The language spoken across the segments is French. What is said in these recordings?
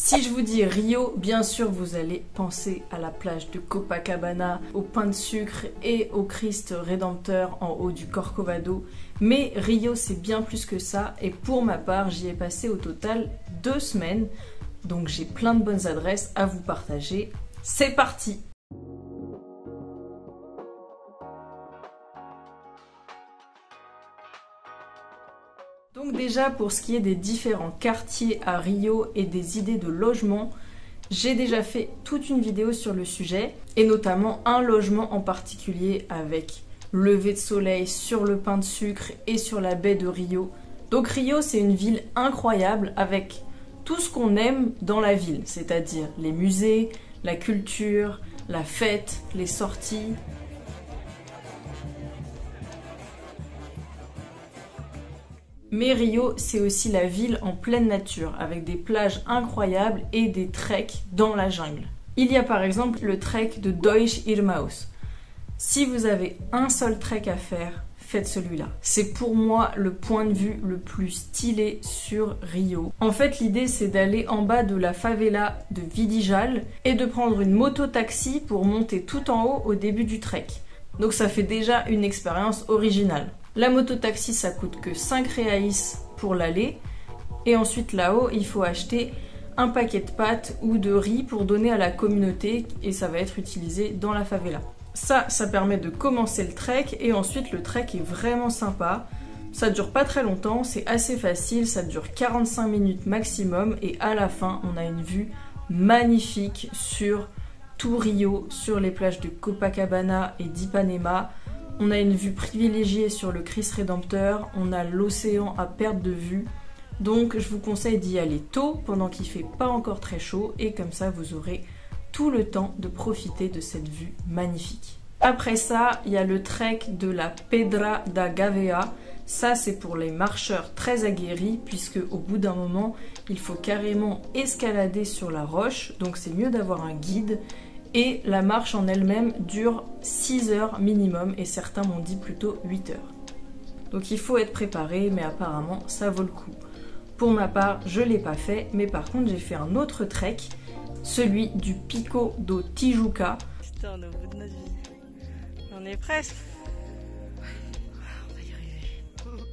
Si je vous dis Rio, bien sûr vous allez penser à la plage de Copacabana, au pain de sucre et au Christ Rédempteur en haut du Corcovado. Mais Rio c'est bien plus que ça et pour ma part j'y ai passé au total 2 semaines. Donc j'ai plein de bonnes adresses à vous partager. C'est parti! Donc déjà pour ce qui est des différents quartiers à Rio et des idées de logement, j'ai déjà fait toute une vidéo sur le sujet et notamment un logement en particulier avec lever de soleil sur le pain de sucre et sur la baie de Rio. Donc Rio c'est une ville incroyable avec tout ce qu'on aime dans la ville, c'est-à-dire les musées, la culture, la fête, les sorties. Mais Rio, c'est aussi la ville en pleine nature, avec des plages incroyables et des treks dans la jungle. Il y a par exemple le trek de Dois Irmãos. Si vous avez un seul trek à faire, faites celui-là. C'est pour moi le point de vue le plus stylé sur Rio. En fait, l'idée c'est d'aller en bas de la favela de Vidigal et de prendre une moto-taxi pour monter tout en haut au début du trek. Donc ça fait déjà une expérience originale. La moto-taxi ça coûte que 5 reais pour l'aller et ensuite là-haut il faut acheter un paquet de pâtes ou de riz pour donner à la communauté et ça va être utilisé dans la favela. Ça permet de commencer le trek et ensuite le trek est vraiment sympa. Ça dure pas très longtemps, c'est assez facile, ça dure 45 minutes maximum et à la fin on a une vue magnifique sur tout Rio, sur les plages de Copacabana et d'Ipanema. On a une vue privilégiée sur le Christ Rédempteur, on a l'océan à perte de vue. Donc je vous conseille d'y aller tôt pendant qu'il fait pas encore très chaud et comme ça vous aurez tout le temps de profiter de cette vue magnifique. Après ça, il y a le trek de la Pedra da Gavea. Ça c'est pour les marcheurs très aguerris puisque au bout d'un moment, il faut carrément escalader sur la roche. Donc c'est mieux d'avoir un guide. Et la marche en elle-même dure 6 heures minimum et certains m'ont dit plutôt 8 heures. Donc il faut être préparé mais apparemment ça vaut le coup. Pour ma part je l'ai pas fait mais par contre j'ai fait un autre trek, celui du Pico do Tijuca. Putain, on est au bout de notre vie. On est presque. On va y arriver.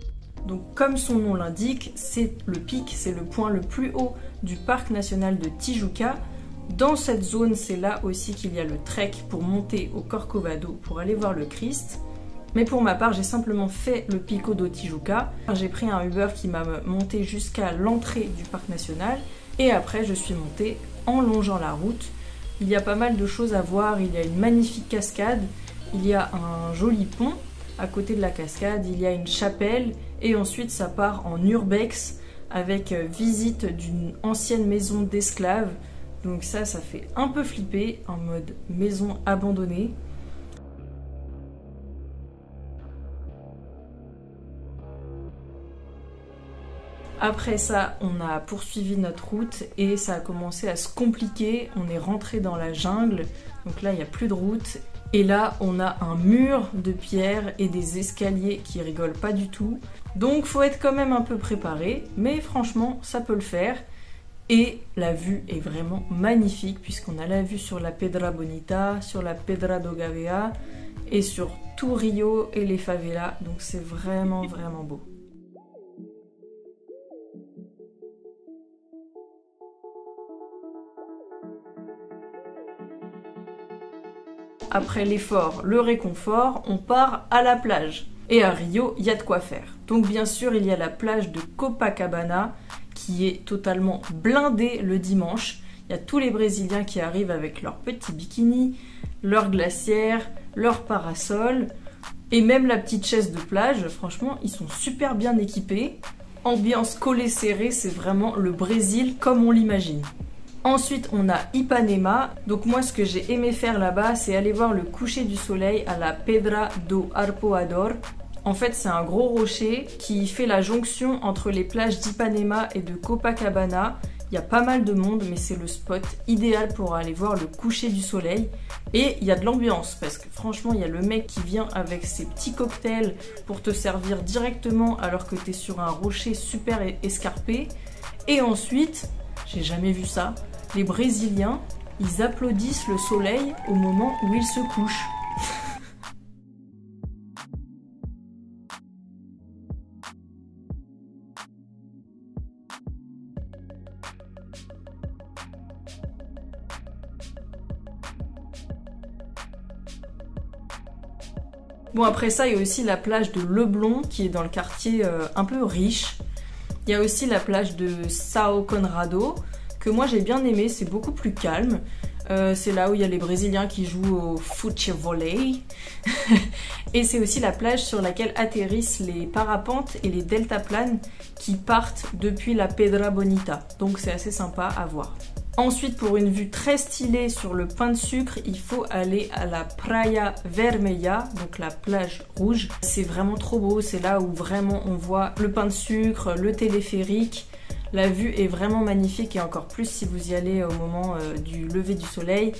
Donc comme son nom l'indique, c'est le pic, c'est le point le plus haut du parc national de Tijuca. Dans cette zone, c'est là aussi qu'il y a le trek pour monter au Corcovado pour aller voir le Christ. Mais pour ma part, j'ai simplement fait le Pico do Tijuca. J'ai pris un Uber qui m'a monté jusqu'à l'entrée du parc national et après je suis montée en longeant la route. Il y a pas mal de choses à voir, il y a une magnifique cascade, il y a un joli pont à côté de la cascade, il y a une chapelle et ensuite ça part en urbex avec visite d'une ancienne maison d'esclaves. Donc ça fait un peu flipper, en mode maison abandonnée. Après ça, on a poursuivi notre route et ça a commencé à se compliquer. On est rentré dans la jungle, donc là il n'y a plus de route. Et là, on a un mur de pierre et des escaliers qui rigolent pas du tout. Donc faut être quand même un peu préparé, mais franchement, ça peut le faire. Et la vue est vraiment magnifique puisqu'on a la vue sur la Pedra Bonita, sur la Pedra do Gavea et sur tout Rio et les favelas. Donc c'est vraiment beau. Après l'effort, le réconfort, on part à la plage. Et à Rio, il y a de quoi faire. Donc bien sûr, il y a la plage de Copacabana qui est totalement blindée le dimanche. Il y a tous les Brésiliens qui arrivent avec leurs petits bikinis, leurs glacières, leurs parasols et même la petite chaise de plage. Franchement, ils sont super bien équipés. Ambiance collée serrée, c'est vraiment le Brésil comme on l'imagine. Ensuite, on a Ipanema. Donc moi, ce que j'ai aimé faire là-bas, c'est aller voir le coucher du soleil à la Pedra do Arpoador. En fait, c'est un gros rocher qui fait la jonction entre les plages d'Ipanema et de Copacabana. Il y a pas mal de monde, mais c'est le spot idéal pour aller voir le coucher du soleil. Et il y a de l'ambiance, parce que franchement, il y a le mec qui vient avec ses petits cocktails pour te servir directement alors que tu es sur un rocher super escarpé. Et ensuite, J'ai jamais vu ça. Les Brésiliens, ils applaudissent le soleil au moment où il se couche. Bon, après ça, il y a aussi la plage de Leblon qui est dans le quartier un peu riche. Il y a aussi la plage de São Conrado que moi j'ai bien aimé, c'est beaucoup plus calme. C'est là où il y a les Brésiliens qui jouent au futebol. Et c'est aussi la plage sur laquelle atterrissent les parapentes et les deltaplanes qui partent depuis la Pedra Bonita. Donc c'est assez sympa à voir. Ensuite, pour une vue très stylée sur le pain de sucre, il faut aller à la Praia Vermelha, donc la plage rouge. C'est vraiment trop beau, c'est là où vraiment on voit le pain de sucre, le téléphérique. La vue est vraiment magnifique et encore plus si vous y allez au moment du lever du soleil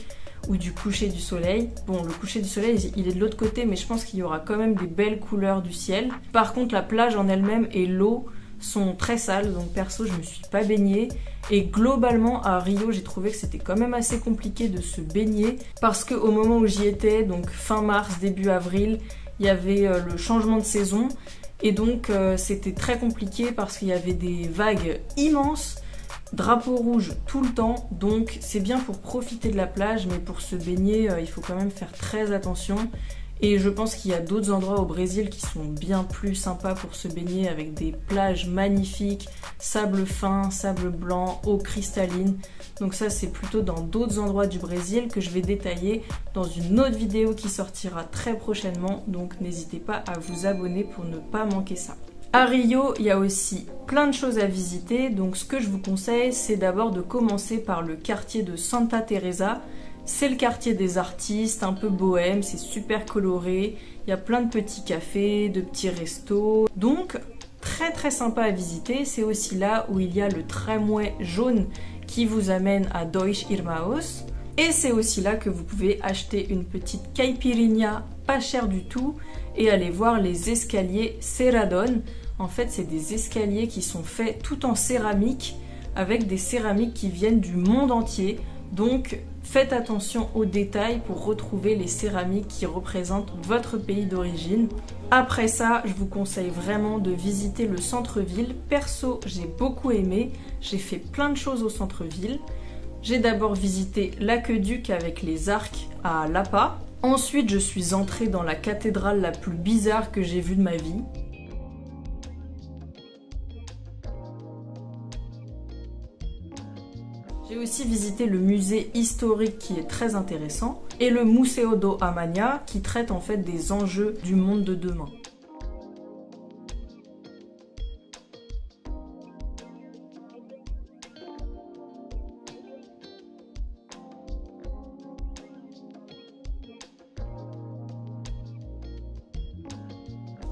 ou du coucher du soleil. Bon, le coucher du soleil, il est de l'autre côté, mais je pense qu'il y aura quand même des belles couleurs du ciel. Par contre, la plage en elle-même et l'eau sont très sales, donc perso, je me suis pas baignée. Et globalement, à Rio, j'ai trouvé que c'était quand même assez compliqué de se baigner parce qu'au moment où j'y étais, donc fin mars, début avril, il y avait le changement de saison. Et donc c'était très compliqué parce qu'il y avait des vagues immenses, drapeau rouge tout le temps, donc c'est bien pour profiter de la plage, mais pour se baigner, il faut quand même faire très attention. Et je pense qu'il y a d'autres endroits au Brésil qui sont bien plus sympas pour se baigner avec des plages magnifiques, sable fin, sable blanc, eau cristalline. Donc ça c'est plutôt dans d'autres endroits du Brésil que je vais détailler dans une autre vidéo qui sortira très prochainement. Donc n'hésitez pas à vous abonner pour ne pas manquer ça. À Rio, il y a aussi plein de choses à visiter. Donc ce que je vous conseille, c'est d'abord de commencer par le quartier de Santa Teresa. C'est le quartier des artistes, un peu bohème, c'est super coloré. Il y a plein de petits cafés, de petits restos. Donc, très très sympa à visiter. C'est aussi là où il y a le tramway jaune qui vous amène à Dois Irmãos. Et c'est aussi là que vous pouvez acheter une petite caipirinha pas chère du tout et aller voir les escaliers Serradon. En fait, c'est des escaliers qui sont faits tout en céramique avec des céramiques qui viennent du monde entier. Donc, faites attention aux détails pour retrouver les céramiques qui représentent votre pays d'origine. Après ça, je vous conseille vraiment de visiter le centre-ville. Perso, j'ai beaucoup aimé. J'ai fait plein de choses au centre-ville. J'ai d'abord visité l'aqueduc avec les arcs à Lapa. Ensuite, je suis entrée dans la cathédrale la plus bizarre que j'ai vue de ma vie. J'ai aussi visité le musée historique qui est très intéressant et le Museo do Amanhã qui traite en fait des enjeux du monde de demain.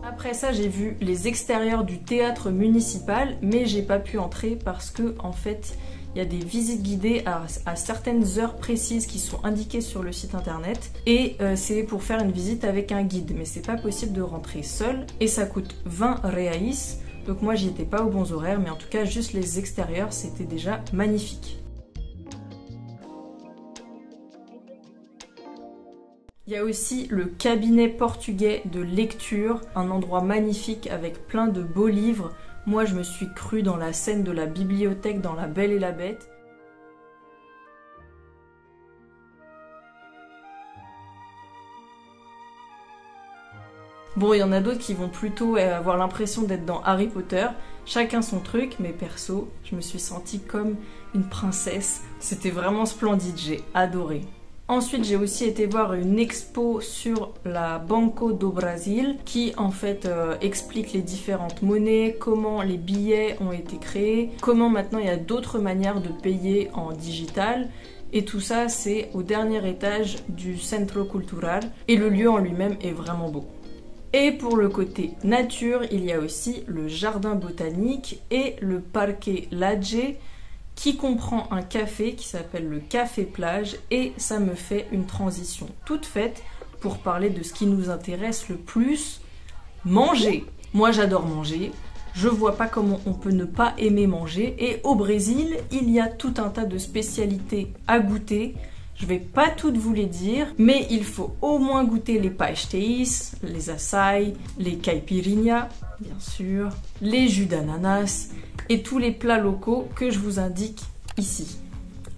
Après ça, j'ai vu les extérieurs du théâtre municipal, mais j'ai pas pu entrer parce que en fait, il y a des visites guidées à certaines heures précises qui sont indiquées sur le site internet et c'est pour faire une visite avec un guide, mais c'est pas possible de rentrer seul et ça coûte 20 reais. Donc moi j'y étais pas aux bons horaires, mais en tout cas juste les extérieurs c'était déjà magnifique. Il y a aussi le cabinet portugais de lecture, un endroit magnifique avec plein de beaux livres. Moi, je me suis crue dans la scène de la bibliothèque dans La Belle et la Bête. Bon, il y en a d'autres qui vont plutôt avoir l'impression d'être dans Harry Potter. Chacun son truc, mais perso, je me suis sentie comme une princesse. C'était vraiment splendide, j'ai adoré. Ensuite, j'ai aussi été voir une expo sur la Banco do Brasil qui en fait explique les différentes monnaies, comment les billets ont été créés, comment maintenant il y a d'autres manières de payer en digital. Et tout ça, c'est au dernier étage du Centro Cultural et le lieu en lui-même est vraiment beau. Et pour le côté nature, il y a aussi le jardin botanique et le Parque Lage qui comprend un café qui s'appelle le Café Plage et ça me fait une transition toute faite pour parler de ce qui nous intéresse le plus, manger. Moi j'adore manger, Je vois pas comment on peut ne pas aimer manger. Et au Brésil, il y a tout un tas de spécialités à goûter. Je vais pas toutes vous les dire, mais il faut au moins goûter les pastéis, les açaï, les caipirinha, bien sûr, les jus d'ananas et tous les plats locaux que je vous indique ici.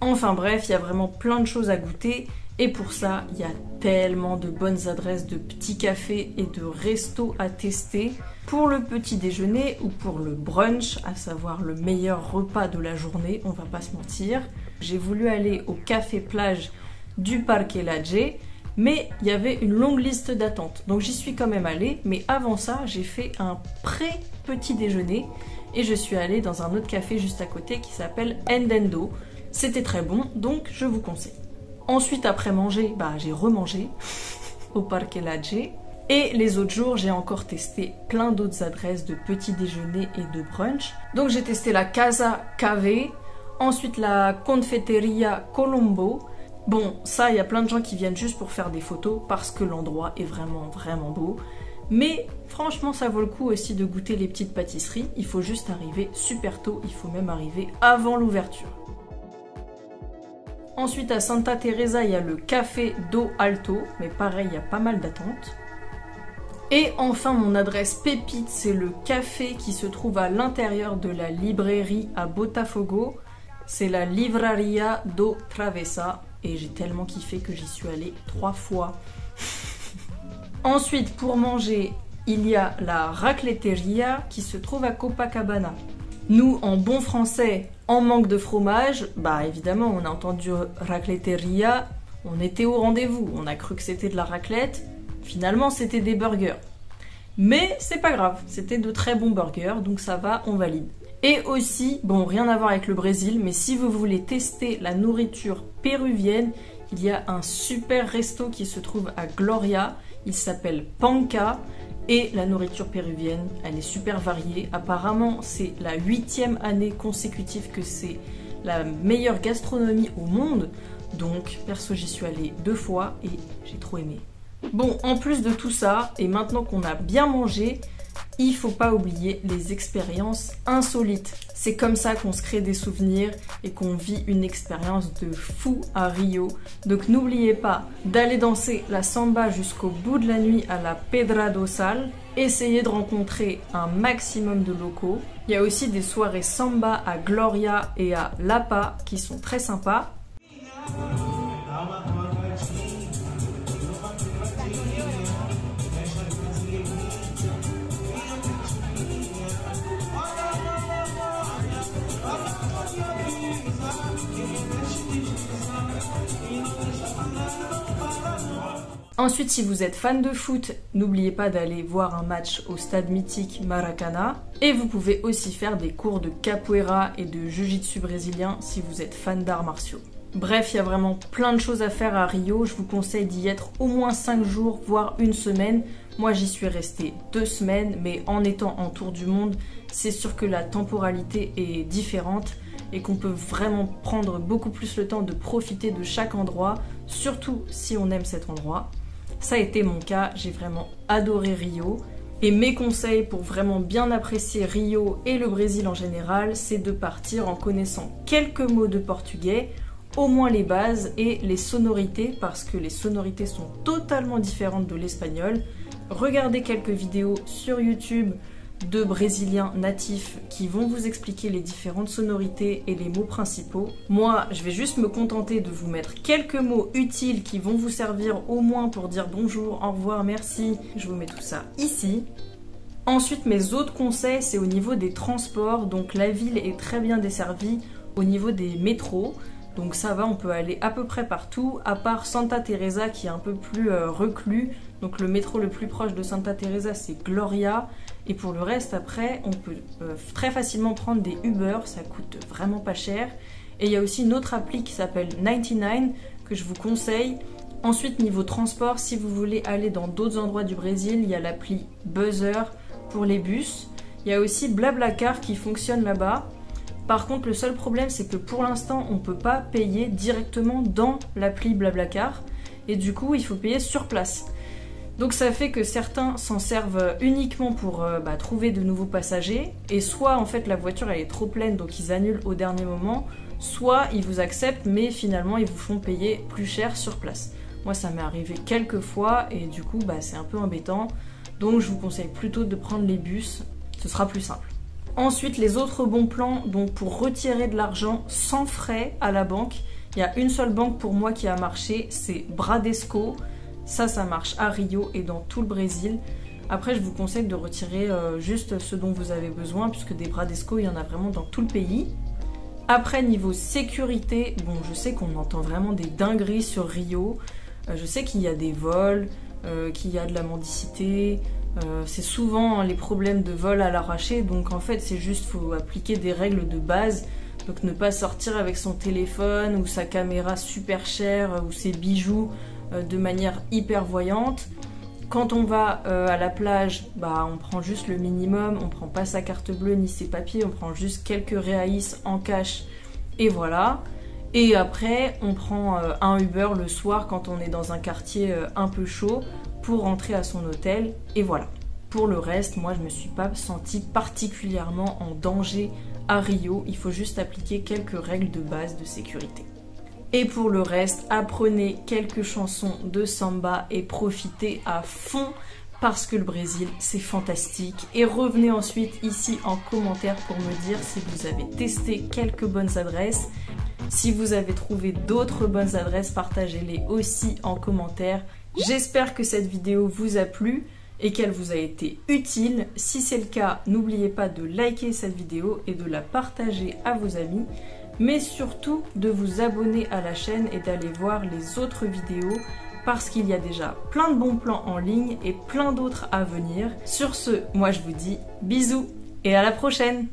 Enfin bref, il y a vraiment plein de choses à goûter et pour ça, il y a tellement de bonnes adresses de petits cafés et de restos à tester pour le petit déjeuner ou pour le brunch, à savoir le meilleur repas de la journée, on va pas se mentir. J'ai voulu aller au café plage du Parque Lage, mais il y avait une longue liste d'attente. Donc j'y suis quand même allée, mais avant ça, j'ai fait un pré-petit déjeuner et je suis allée dans un autre café juste à côté qui s'appelle Endendo. C'était très bon, donc je vous conseille. Ensuite, après manger, j'ai remangé au Parque Lage. Et les autres jours, j'ai encore testé plein d'autres adresses de petits déjeuners et de brunch. Donc j'ai testé la Casa Cave, ensuite la Confeiteria Colombo. Bon, ça, il y a plein de gens qui viennent juste pour faire des photos parce que l'endroit est vraiment, vraiment beau. Mais franchement, ça vaut le coup aussi de goûter les petites pâtisseries. Il faut juste arriver super tôt, il faut même arriver avant l'ouverture. Ensuite, à Santa Teresa, il y a le Café do Alto, mais pareil, il y a pas mal d'attentes. Et enfin, mon adresse pépite, c'est le café qui se trouve à l'intérieur de la librairie à Botafogo. C'est la Livraria do Travessa et j'ai tellement kiffé que j'y suis allée 3 fois. Ensuite, pour manger, il y a la Racleteria qui se trouve à Copacabana. Nous, en bon français, en manque de fromage, évidemment, on a entendu Racleteria, on était au rendez-vous, on a cru que c'était de la raclette. Finalement, c'était des burgers. Mais c'est pas grave, c'était de très bons burgers, donc ça va, on valide. Et aussi, bon, rien à voir avec le Brésil, mais si vous voulez tester la nourriture péruvienne, il y a un super resto qui se trouve à Gloria, il s'appelle Panca, et la nourriture péruvienne, elle est super variée. Apparemment, c'est la 8e année consécutive que c'est la meilleure gastronomie au monde, donc perso, j'y suis allée 2 fois et j'ai trop aimé. Bon, en plus de tout ça, et maintenant qu'on a bien mangé, il faut pas oublier les expériences insolites. C'est comme ça qu'on se crée des souvenirs et qu'on vit une expérience de fou à Rio. Donc n'oubliez pas d'aller danser la samba jusqu'au bout de la nuit à la Pedra do Sal. Essayez de rencontrer un maximum de locaux. Il y a aussi des soirées samba à Gloria et à Lapa qui sont très sympas. Ensuite, si vous êtes fan de foot, n'oubliez pas d'aller voir un match au stade mythique Maracana. Et vous pouvez aussi faire des cours de capoeira et de jiu-jitsu brésilien si vous êtes fan d'arts martiaux. Bref, il y a vraiment plein de choses à faire à Rio. Je vous conseille d'y être au moins 5 jours, voire 1 semaine. Moi, j'y suis restée 2 semaines, mais en étant en tour du monde, c'est sûr que la temporalité est différente et qu'on peut vraiment prendre beaucoup plus le temps de profiter de chaque endroit, surtout si on aime cet endroit. Ça a été mon cas, j'ai vraiment adoré Rio. Et mes conseils pour vraiment bien apprécier Rio et le Brésil en général, c'est de partir en connaissant quelques mots de portugais, au moins les bases et les sonorités, parce que les sonorités sont totalement différentes de l'espagnol. Regardez quelques vidéos sur YouTube de Brésiliens natifs qui vont vous expliquer les différentes sonorités et les mots principaux. Moi, je vais juste me contenter de vous mettre quelques mots utiles qui vont vous servir au moins pour dire bonjour, au revoir, merci. Je vous mets tout ça ici. Ensuite, mes autres conseils, c'est au niveau des transports. Donc la ville est très bien desservie au niveau des métros. Donc ça va, on peut aller à peu près partout, à part Santa Teresa qui est un peu plus reclus. Donc le métro le plus proche de Santa Teresa, c'est Gloria. Et pour le reste, après, on peut très facilement prendre des Uber, ça coûte vraiment pas cher. Et il y a aussi une autre appli qui s'appelle 99 que je vous conseille. Ensuite, niveau transport, si vous voulez aller dans d'autres endroits du Brésil, il y a l'appli Buzzer pour les bus. Il y a aussi Blablacar qui fonctionne là-bas. Par contre, le seul problème, c'est que pour l'instant, on ne peut pas payer directement dans l'appli Blablacar. Et du coup, il faut payer sur place. Donc ça fait que certains s'en servent uniquement pour trouver de nouveaux passagers, et soit en fait la voiture elle est trop pleine donc ils annulent au dernier moment, soit ils vous acceptent mais finalement ils vous font payer plus cher sur place. Moi ça m'est arrivé quelques fois et du coup c'est un peu embêtant, donc je vous conseille plutôt de prendre les bus, ce sera plus simple. Ensuite les autres bons plans, donc pour retirer de l'argent sans frais à la banque, il y a une seule banque pour moi qui a marché, c'est Bradesco. Ça marche à Rio et dans tout le Brésil. Après, je vous conseille de retirer juste ce dont vous avez besoin, puisque des Bradesco, il y en a vraiment dans tout le pays. Après, niveau sécurité, bon, je sais qu'on entend vraiment des dingueries sur Rio. Je sais qu'il y a des vols, qu'il y a de la mendicité. C'est souvent les problèmes de vol à l'arraché. Donc en fait, c'est juste, faut appliquer des règles de base. Donc ne pas sortir avec son téléphone ou sa caméra super chère ou ses bijoux de manière hyper voyante. Quand on va à la plage, on prend juste le minimum, on prend pas sa carte bleue ni ses papiers, on prend juste quelques reais en cash et voilà. Et après, on prend un Uber le soir quand on est dans un quartier un peu chaud pour rentrer à son hôtel et voilà. Pour le reste, moi je me suis pas sentie particulièrement en danger à Rio, il faut juste appliquer quelques règles de base de sécurité. Et pour le reste, apprenez quelques chansons de samba et profitez à fond parce que le Brésil, c'est fantastique. Et revenez ensuite ici en commentaire pour me dire si vous avez testé quelques bonnes adresses. Si vous avez trouvé d'autres bonnes adresses, partagez-les aussi en commentaire. J'espère que cette vidéo vous a plu et qu'elle vous a été utile. Si c'est le cas, n'oubliez pas de liker cette vidéo et de la partager à vos amis. Mais surtout de vous abonner à la chaîne et d'aller voir les autres vidéos parce qu'il y a déjà plein de bons plans en ligne et plein d'autres à venir. Sur ce, moi je vous dis bisous et à la prochaine!